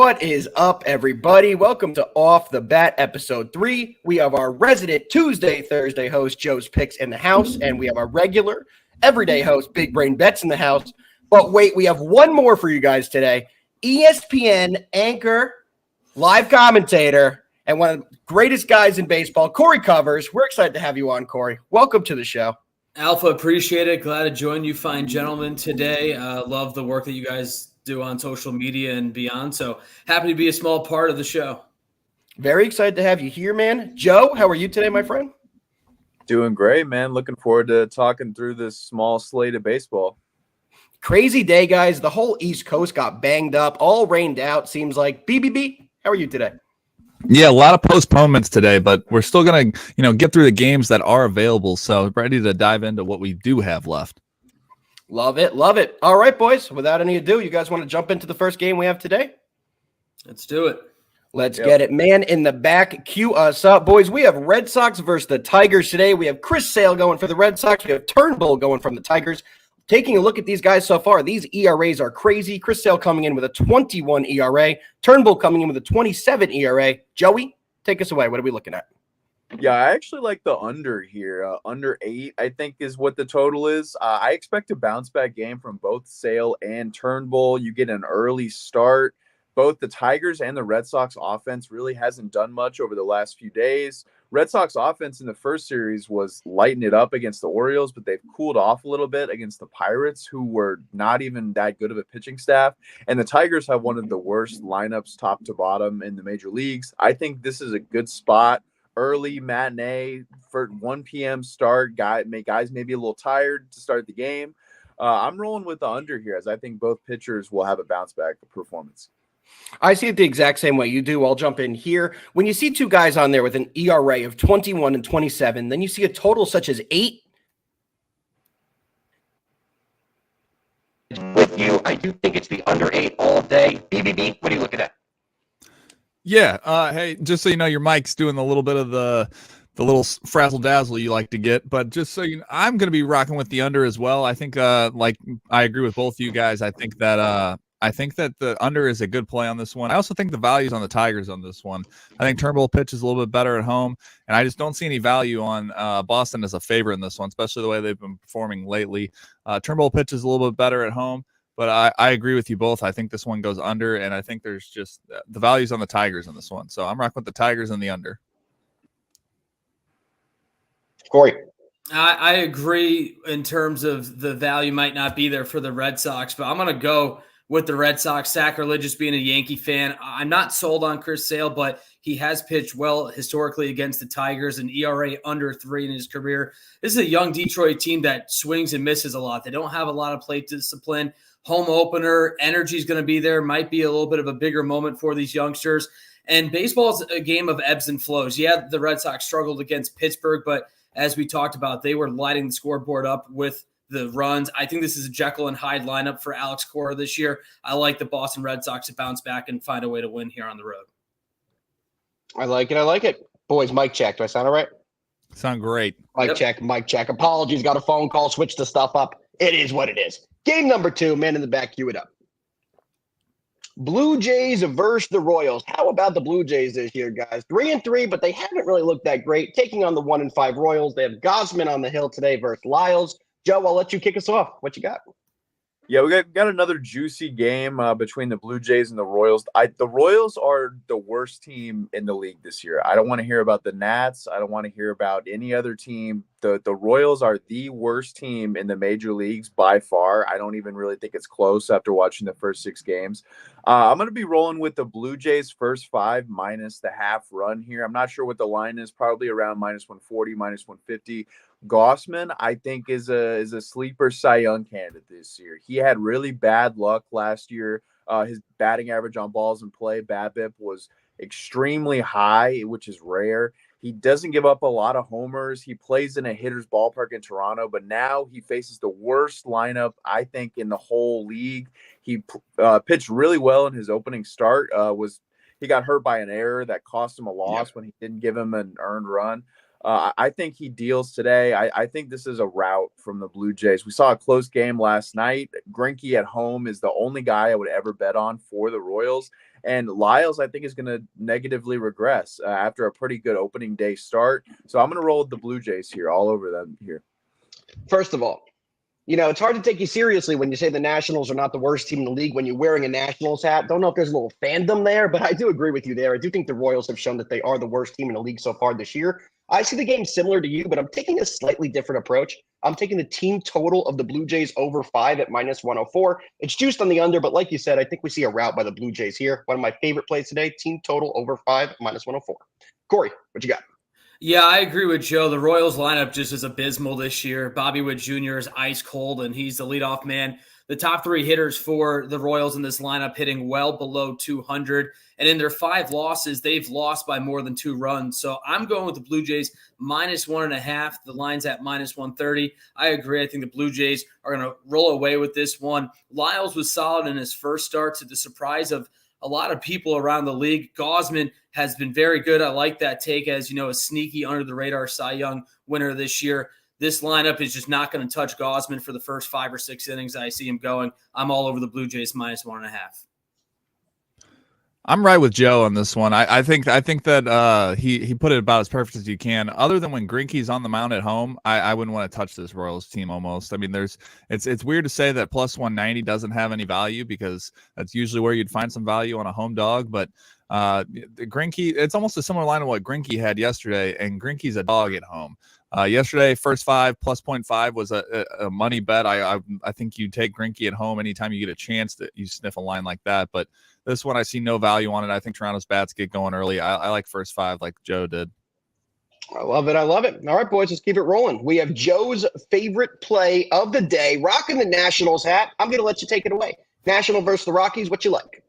What is up, everybody? Welcome to Off the Bat episode 3. We have our resident Tuesday, Thursday host, Joe's Picks, in the house, and we have our regular, everyday host, Big Brain Bets, in the house. But wait, we have one more for you guys today. ESPN anchor, live commentator, and one of the greatest guys in baseball, Corey Covers. We're excited to have you on, Corey. Welcome to the show. Alpha, appreciate it. Glad to join you fine gentlemen today. Love the work that you guys do on social media and beyond. So happy to be a small part of the show. Very excited to have you here, man. Joe, how are you today, my friend? Doing great, man. Looking forward to talking through this small slate of baseball. Crazy day, guys. The whole East Coast got banged up, all rained out, seems like. BBB, how are you today? Yeah, a lot of postponements today, but we're still going to, get through the games that are available. So ready to dive into what we do have left. Love it. Love it. All right, boys. Without any ado, you guys want to jump into the first game we have today? Let's do it. Let's get it. Man in the back, cue us up. Boys, we have Red Sox versus the Tigers today. We have Chris Sale going for the Red Sox. We have Turnbull going from the Tigers. Taking a look at these guys so far, these ERAs are crazy. Chris Sale coming in with a 21 ERA. Turnbull coming in with a 27 ERA. Joey, take us away. What are we looking at? Yeah, I actually like the under here. Under 8, I think, is what the total is. I expect a bounce-back game from both Sale and Turnbull. You get an early start. Both the Tigers and the Red Sox offense really hasn't done much over the last few days. Red Sox offense in the first series was lighting it up against the Orioles, but they've cooled off a little bit against the Pirates, who were not even that good of a pitching staff. And the Tigers have one of the worst lineups top to bottom in the major leagues. I think this is a good spot. Early matinee for 1 p.m. start. Guys may be a little tired to start the game. I'm rolling with the under here, as I think both pitchers will have a bounce back performance. I see it the exact same way you do. I'll jump in here. When you see two guys on there with an ERA of 21 and 27, then you see a total such as 8. With you, I do think it's the under 8 all day. BBB, what are you looking at? Yeah. Hey, just so you know, your mic's doing a little bit of the little frazzle dazzle you like to get, but just so you know, I'm going to be rocking with the under as well. I think, I agree with both you guys. I think that the under is a good play on this one. I also think the value's on the Tigers on this one. I think Turnbull pitches a little bit better at home, and I just don't see any value on Boston as a favorite in this one, especially the way they've been performing lately. Turnbull pitches a little bit better at home, but I agree with you both. I think this one goes under, and I think there's just the value's on the Tigers on this one. So I'm rocking with the Tigers and the under. Corey. I agree in terms of the value might not be there for the Red Sox, but I'm going to go with the Red Sox. Sacrilegious being a Yankee fan. I'm not sold on Chris Sale, but he has pitched well historically against the Tigers, an ERA under 3 in his career. This is a young Detroit team that swings and misses a lot. They don't have a lot of plate discipline. Home opener, energy is going to be there. Might be a little bit of a bigger moment for these youngsters. And baseball is a game of ebbs and flows. Yeah, the Red Sox struggled against Pittsburgh, but as we talked about, they were lighting the scoreboard up with the runs. I think this is a Jekyll and Hyde lineup for Alex Cora this year. I like the Boston Red Sox to bounce back and find a way to win here on the road. I like it. Boys, mic check. Do I sound all right? Sound great. Mic check. Apologies. Got a phone call. Switch the stuff up. It is what it is. Game number 2, man in the back, cue it up. Blue Jays versus the Royals. How about the Blue Jays this year, guys? 3-3, but they haven't really looked that great. Taking on the 1-5 Royals. They have Gausman on the hill today versus Lyles. Joe, I'll let you kick us off. What you got? Yeah, we got another juicy game between the Blue Jays and the Royals. The Royals are the worst team in the league this year. I don't want to hear about the Nats. I don't want to hear about any other team. The Royals are the worst team in the major leagues by far. I don't even really think it's close after watching the first 6 games. I'm going to be rolling with the Blue Jays first 5 minus the half run here. I'm not sure what the line is, probably around minus 140, minus 150. Gausman, I think, is a sleeper Cy Young candidate this year. He had really bad luck last year. His batting average on balls in play, BABIP, was extremely high, which is rare. He doesn't give up a lot of homers. He plays in a hitter's ballpark in Toronto, but now he faces the worst lineup, I think, in the whole league. He pitched really well in his opening start. He got hurt by an error that cost him a loss when he didn't give him an earned run. I think he deals today. I think this is a rout from the Blue Jays. We saw a close game last night. Greinke at home is the only guy I would ever bet on for the Royals. And Lyles, I think, is going to negatively regress after a pretty good opening day start. So I'm going to roll with the Blue Jays here, all over them here. First of all, it's hard to take you seriously when you say the Nationals are not the worst team in the league when you're wearing a Nationals hat. Don't know if there's a little fandom there, but I do agree with you there. I do think the Royals have shown that they are the worst team in the league so far this year. I see the game similar to you, but I'm taking a slightly different approach. I'm taking the team total of the Blue Jays over 5 at -104. It's juiced on the under, but like you said, I think we see a rout by the Blue Jays here. One of my favorite plays today, team total over 5 at -104. Corey, what you got? Yeah, I agree with Joe. The Royals lineup just is abysmal this year. Bobby Witt Jr. is ice cold, and he's the leadoff man. The top 3 hitters for the Royals in this lineup hitting well below 200. And in their 5 losses, they've lost by more than 2 runs. So I'm going with the Blue Jays -1.5. The line's at -130. I agree. I think the Blue Jays are going to roll away with this one. Lyles was solid in his first start, to the surprise of a lot of people around the league. Gausman has been very good. I like that take as, a sneaky under-the-radar Cy Young winner this year. This lineup is just not going to touch Gausman for the first 5 or 6 innings I see him going. I'm all over the Blue Jays -1.5. I'm right with Joe on this one. I think that he put it about as perfect as you can. Other than when Greinke's on the mound at home, I wouldn't want to touch this Royals team almost. I mean, it's weird to say that +190 doesn't have any value, because that's usually where you'd find some value on a home dog. But Greinke, it's almost a similar line of what Greinke had yesterday, and Greinke's a dog at home. Yesterday, first 5 +0.5 was a money bet. I think you take Greinke at home anytime you get a chance that you sniff a line like that. But this one, I see no value on it. I think Toronto's bats get going early. I like first 5 like Joe did. I love it. I love it. All right, boys, let's keep it rolling. We have Joe's favorite play of the day, rocking the Nationals hat. I'm going to let you take it away. National versus the Rockies. What you like?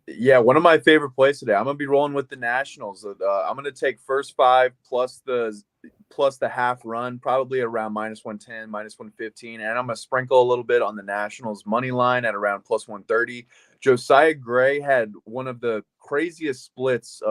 Yeah, one of my favorite plays today. I'm going to be rolling with the Nationals. I'm going to take first 5 plus the half run, probably around -110, -115. And I'm going to sprinkle a little bit on the Nationals money line at around +130. Josiah Gray had one of the craziest splits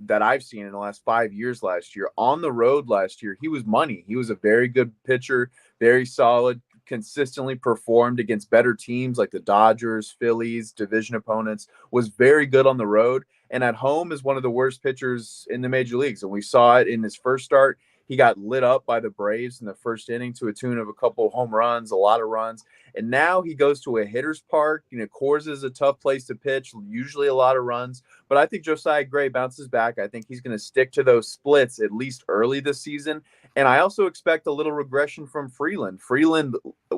that I've seen in the last 5 years last year. On the road last year, he was money. He was a very good pitcher, very solid, consistently performed against better teams like the Dodgers, Phillies, division opponents, was very good on the road. And at home is one of the worst pitchers in the major leagues. And we saw it in his first start. He got lit up by the Braves in the first inning to a tune of a couple of home runs, a lot of runs. And now he goes to a hitter's park. Coors is a tough place to pitch, usually a lot of runs. But I think Josiah Gray bounces back. I think he's going to stick to those splits at least early this season. And I also expect a little regression from Freeland. Freeland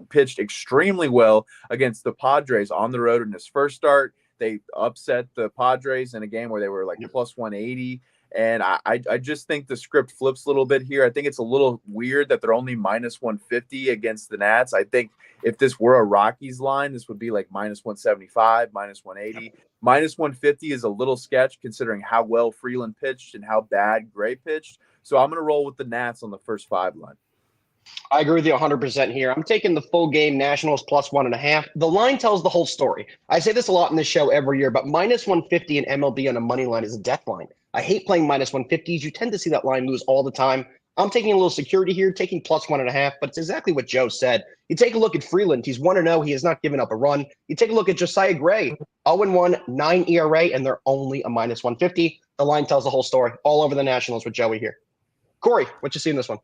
pitched extremely well against the Padres on the road in his first start. They upset the Padres in a game where they were like +180. And I just think the script flips a little bit here. I think it's a little weird that they're only -150 against the Nats. I think if this were a Rockies line, this would be like -175, -180. -150 is a little sketch considering how well Freeland pitched and how bad Gray pitched. So I'm going to roll with the Nats on the first 5 line. I agree with you 100% here. I'm taking the full game Nationals +1.5. The line tells the whole story. I say this a lot in this show every year, but -150 in MLB on a money line is a death line. I hate playing -150s. You tend to see that line lose all the time. I'm taking a little security here, taking +1.5, but it's exactly what Joe said. You take a look at Freeland. He's 1-0. He has not given up a run. You take a look at Josiah Gray, 0-1, 9 ERA, and they're only a -150. The line tells the whole story. All over the Nationals with Joey here. Corey, what you see in this one?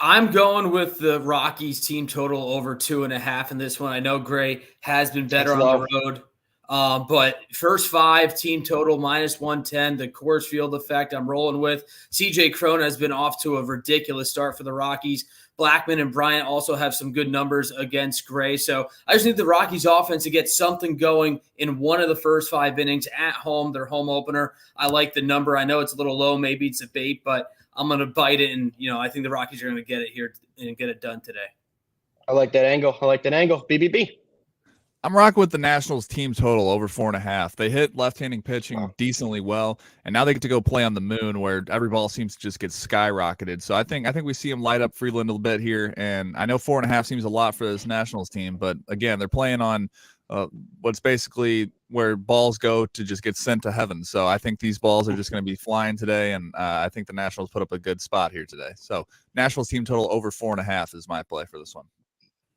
I'm going with the Rockies team total over 2.5 in this one. I know Gray has been better on the road. But first 5 team total -110, the Coors Field effect I'm rolling with. CJ Cron has been off to a ridiculous start for the Rockies. Blackman and Bryant also have some good numbers against Gray. So I just need the Rockies offense to get something going in one of the first 5 innings at home, their home opener. I like the number. I know it's a little low. Maybe it's a bait, but I'm going to bite it. And, I think the Rockies are going to get it here and get it done today. I like that angle. BBB. I'm rocking with the Nationals team total over 4.5. They hit left-handing pitching decently well, and now they get to go play on the moon where every ball seems to just get skyrocketed. So I think we see him light up Freeland a little bit here, and I know 4.5 seems a lot for this Nationals team, but again, they're playing on what's basically where balls go to just get sent to heaven. So I think these balls are just going to be flying today, and I think the Nationals put up a good spot here today. So Nationals team total over 4.5 is my play for this one.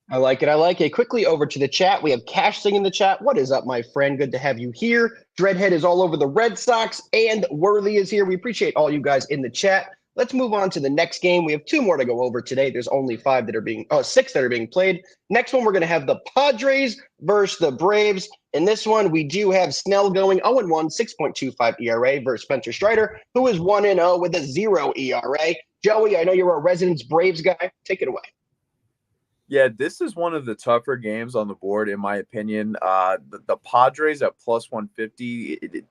I like it. I like it. Quickly over to the chat. We have Cash Sing in the chat. What is up, my friend? Good to have you here. Dreadhead is all over the Red Sox, and Worthy is here. We appreciate all you guys in the chat. Let's move on to the next game. We have 2 more to go over today. There's only 6 that are being played. Next one, we're going to have the Padres versus the Braves. In this one, we do have Snell going 0-1, 6.25 ERA versus Spencer Strider, who is 1-0 with a 0 ERA. Joey, I know you're a resident Braves guy. Take it away. Yeah, this is one of the tougher games on the board, in my opinion. The Padres at plus 150,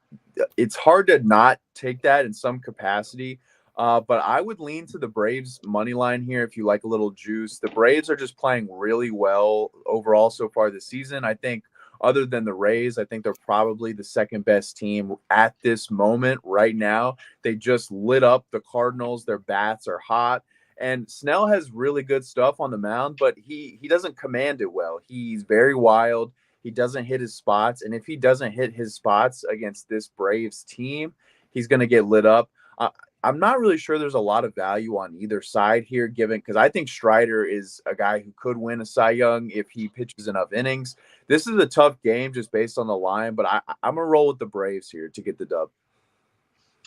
it's hard to not take that in some capacity. But I would lean to the Braves money line here if you like a little juice. The Braves are just playing really well overall so far this season. I think other than the Rays, I think they're probably the second best team at this moment right now. They just lit up the Cardinals. Their bats are hot. And Snell has really good stuff on the mound, but he doesn't command it well. He's very wild. He doesn't hit his spots. And if he doesn't hit his spots against this Braves team, he's going to get lit up. I'm not really sure there's a lot of value on either side here, because I think Strider is a guy who could win a Cy Young if he pitches enough innings. This is a tough game just based on the line, but I'm going to roll with the Braves here to get the dub.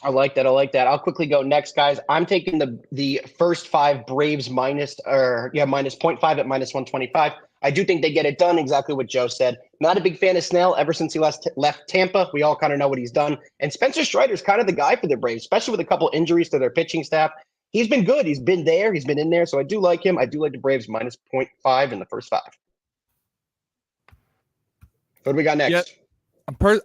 I like that. I'll quickly go next, guys. I'm taking the first 5 Braves minus 0.5 at minus 125. I do think they get it done, exactly what Joe said. Not a big fan of Snell ever since he left Tampa. We all kind of know what he's done. And Spencer Strider's kind of the guy for the Braves, especially with a couple injuries to their pitching staff. He's been good. He's been there. He's been in there. So I do like him. I do like the Braves minus 0.5 in the first 5. What do we got next? Yep.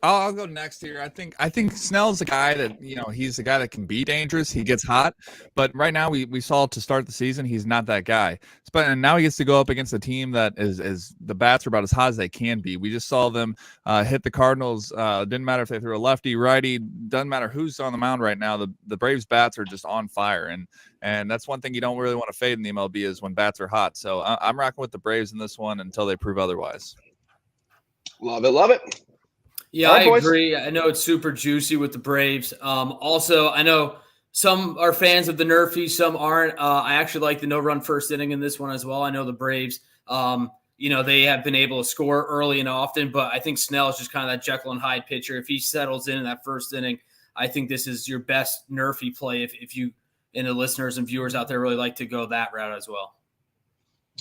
I'll go next here. I think Snell's a guy that, he's a guy that can be dangerous. He gets hot, but right now we saw to start the season, he's not that guy. And now he gets to go up against a team that is the bats are about as hot as they can be. We just saw them hit the Cardinals. Didn't matter if they threw a lefty, righty, doesn't matter who's on the mound right now. The Braves bats are just on fire. And that's one thing you don't really want to fade in the MLB is when bats are hot. So I'm rocking with the Braves in this one until they prove otherwise. Love it. Love it. Yeah, right, I boys. agree. I know it's super juicy with the Braves. Also, I know some are fans of the Nerfy, some aren't. I actually like the no-run first inning in this one as well. I know the Braves, they have been able to score early and often, but I think Snell is just kind of that Jekyll and Hyde pitcher. If he settles in that first inning, I think this is your best Nerfy play if you and the listeners and viewers out there really like to go that route as well.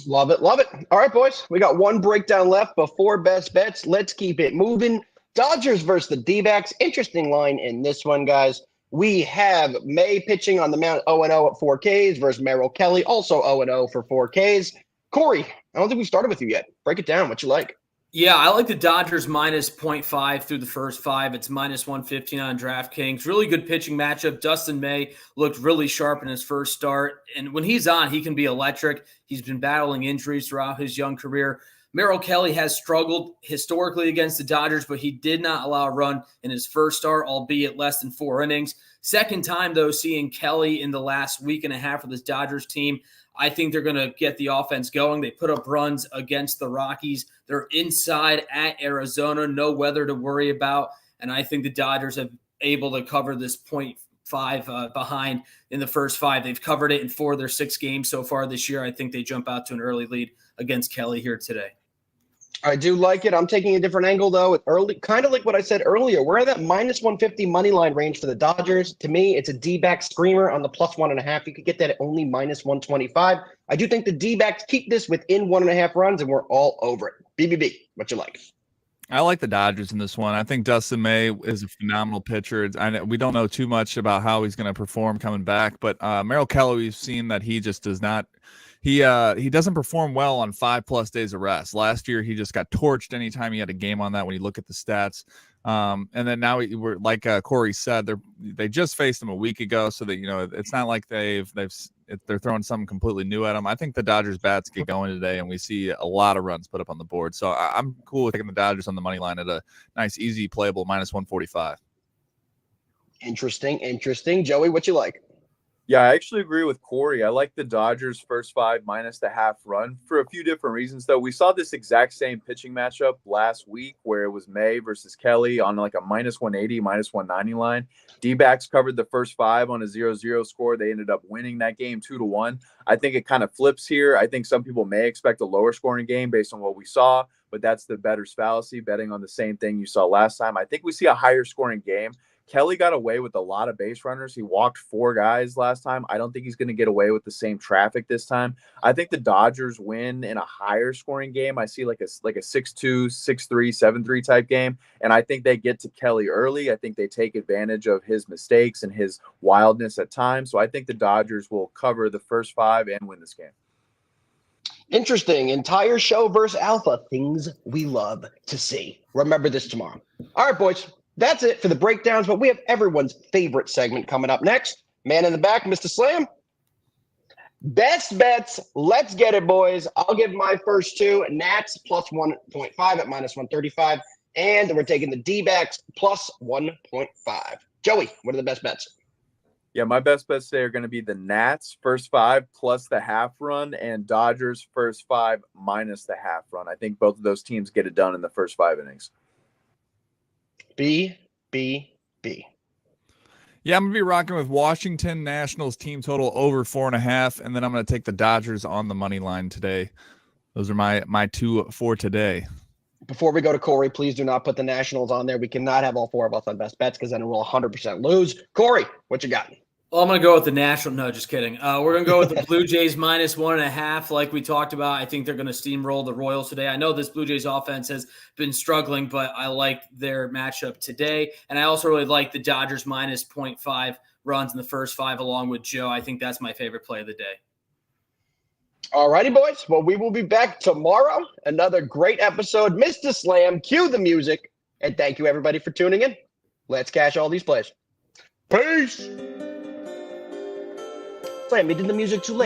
Love it. Love it. All right, boys. We got one breakdown left before best bets. Let's keep it moving. Dodgers versus the D-backs. Interesting line in this one, guys. We have May pitching on the mound 0-0 at 4 Ks versus Merrill Kelly, also 0-0 for 4 Ks. Corey, I don't think we started with you yet. Break it down. What you like? Yeah, I like the Dodgers minus 0.5 through the first 5. It's minus 115 on DraftKings. Really good pitching matchup. Dustin May looked really sharp in his first start. And when he's on, he can be electric. He's been battling injuries throughout his young career. Merrill Kelly has struggled historically against the Dodgers, but he did not allow a run in his first start, albeit less than 4 innings. Second time, though, seeing Kelly in the last week and a half of this Dodgers team. I think they're going to get the offense going. They put up runs against the Rockies. They're inside at Arizona, no weather to worry about. And I think the Dodgers have able to cover this 0.5 behind in the first 5. They've covered it in 4 of their 6 games so far this year. I think they jump out to an early lead against Kelly here today. I do like it. I'm taking a different angle, though. Early, kind of like what I said earlier. We're at that minus 150 money line range for the Dodgers. To me, it's a D-back screamer on the plus 1.5. You could get that at only minus 125. I do think the D-backs keep this within 1.5 runs, and we're all over it. BBB, what you like? I like the Dodgers in this one. I think Dustin May is a phenomenal pitcher. We don't know too much about how he's going to perform coming back, but Merrill Kelly, we've seen that he just does not. He doesn't perform well on 5+ days of rest. Last year, he just got torched anytime he had a game on that when you look at the stats. And then now we're like Corey said, they just faced him a week ago, so that it's not like they're throwing something completely new at him. I think the Dodgers bats get going today, and we see a lot of runs put up on the board. So I'm cool with taking the Dodgers on the money line at a nice, easy, playable minus 145. Interesting. Joey, what you like? Yeah, I actually agree with Corey. I like the Dodgers first 5 minus the half run for a few different reasons, though. We saw this exact same pitching matchup last week where it was May versus Kelly on like a minus 180, minus 190 line. D-backs covered the first 5 on a 0-0 score. They ended up winning that game 2-1. I think it kind of flips here. I think some people may expect a lower scoring game based on what we saw, but that's the bettor's fallacy, betting on the same thing you saw last time. I think we see a higher scoring game. Kelly got away with a lot of base runners. He walked 4 guys last time. I don't think he's going to get away with the same traffic this time. I think the Dodgers win in a higher scoring game. I see like a 6-2, 6-3, 7-3 type game, and I think they get to Kelly early. I think they take advantage of his mistakes and his wildness at times. So I think the Dodgers will cover the first 5 and win this game. Interesting. Entire show versus alpha. Things we love to see. Remember this tomorrow. All right, boys. That's it for the breakdowns, but we have everyone's favorite segment coming up next. Man in the back, Mr. Slam. Best bets. Let's get it, boys. I'll give my first 2. Nats plus 1.5 at minus 135. And we're taking the D-backs plus 1.5. Joey, what are the best bets? Yeah, my best bets today are going to be the Nats first 5 plus the half run and Dodgers first 5 minus the half run. I think both of those teams get it done in the first 5 innings. B. Yeah, I'm going to be rocking with Washington Nationals team total over 4.5, and then I'm going to take the Dodgers on the money line today. Those are my 2 for today. Before we go to Corey, please do not put the Nationals on there. We cannot have all 4 of us on best bets because then we'll 100% lose. Corey, what you got? Well, I'm going to go with the National. No, just kidding. We're going to go with the Blue Jays minus 1.5. Like we talked about, I think they're going to steamroll the Royals today. I know this Blue Jays offense has been struggling, but I like their matchup today. And I also really like the Dodgers minus 0.5 runs in the first 5 along with Joe. I think that's my favorite play of the day. All righty, boys. Well, we will be back tomorrow. Another great episode. Mr. Slam, cue the music. And thank you, everybody, for tuning in. Let's cash all these plays. Peace. Slam, you did the music too late.